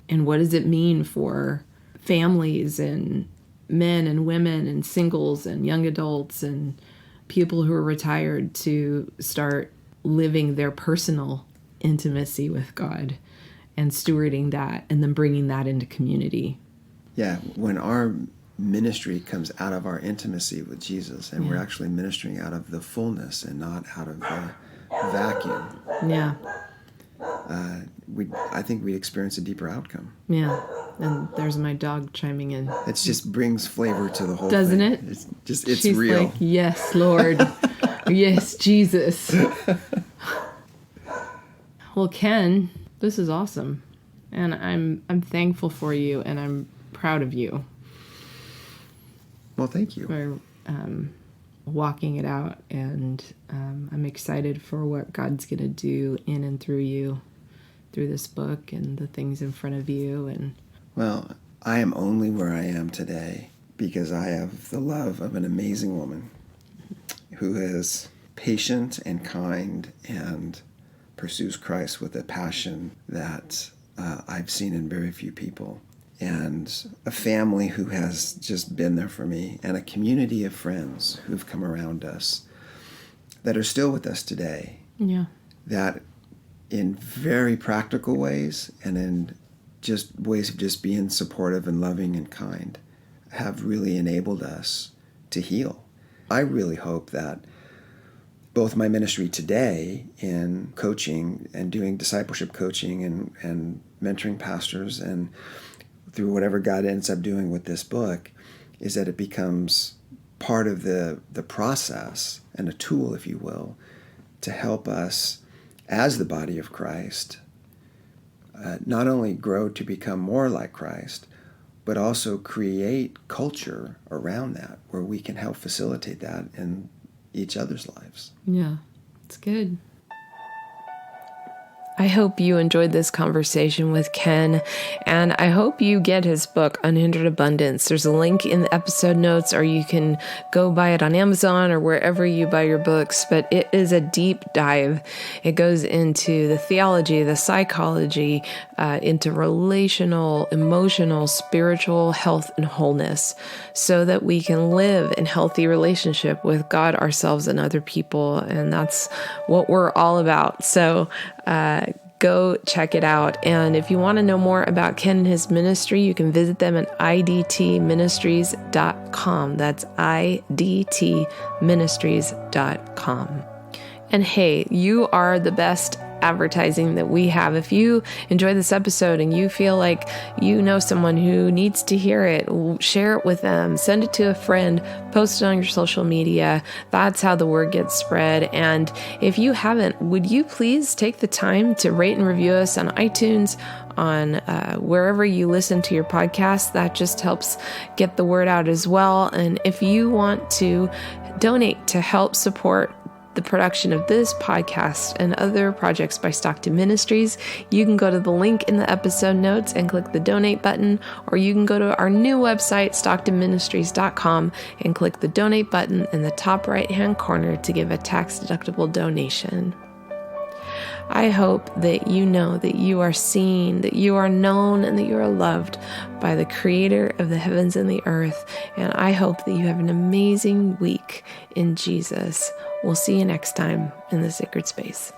S1: And what does it mean for families and men and women and singles and young adults and people who are retired to start living their personal intimacy with God and stewarding that and then bringing that into community? Yeah,
S2: when our ministry comes out of our intimacy with Jesus, and we're actually ministering out of the fullness and not out of the vacuum.
S1: Yeah.
S2: I think we experience a deeper outcome.
S1: Yeah. And there's my dog chiming in.
S2: It just brings flavor to the whole
S1: Doesn't
S2: thing.
S1: Doesn't it?
S2: It's
S1: She's
S2: real.
S1: Like, yes, Lord. Yes, Jesus. Well, Ken, this is awesome. And I'm thankful for you, and I'm proud of you.
S2: Well, thank you.
S1: For walking it out, and I'm excited for what God's going to do in and through you, through this book and the things in front of you. And
S2: well, I am only where I am today because I have the love of an amazing woman who is patient and kind and pursues Christ with a passion that I've seen in very few people. And a family who has just been there for me, and a community of friends who've come around us that are still with us today.
S1: Yeah.
S2: That in very practical ways and in just ways of just being supportive and loving and kind have really enabled us to heal. I really hope that both my ministry today in coaching and doing discipleship coaching and mentoring pastors and through whatever God ends up doing with this book, is that it becomes part of the process and a tool, if you will, to help us as the body of Christ not only grow to become more like Christ, but also create culture around that where we can help facilitate that in each other's lives.
S1: Yeah, it's good. I hope you enjoyed this conversation with Ken, and I hope you get his book, Unhindered Abundance. There's a link in the episode notes, or you can go buy it on Amazon or wherever you buy your books, but it is a deep dive. It goes into the theology, the psychology, into relational, emotional, spiritual health and wholeness, so that we can live in healthy relationship with God, ourselves, and other people, and that's what we're all about. So, go check it out. And if you want to know more about Ken and his ministry, you can visit them at idtministries.com. That's idtministries.com. And hey, you are the best advertising that we have. If you enjoy this episode and you feel like you know someone who needs to hear it, share it with them, send it to a friend, post it on your social media. That's how the word gets spread. And if you haven't, would you please take the time to rate and review us on iTunes, on wherever you listen to your podcast? That just helps get the word out as well. And if you want to donate to help support the production of this podcast and other projects by Stockton Ministries, you can go to the link in the episode notes and click the donate button, or you can go to our new website, stocktonministries.com, and click the donate button in the top right-hand corner to give a tax-deductible donation. I hope that you know that you are seen, that you are known, and that you are loved by the Creator of the heavens and the earth. And I hope that you have an amazing week in Jesus. We'll see you next time in the Sacred Space.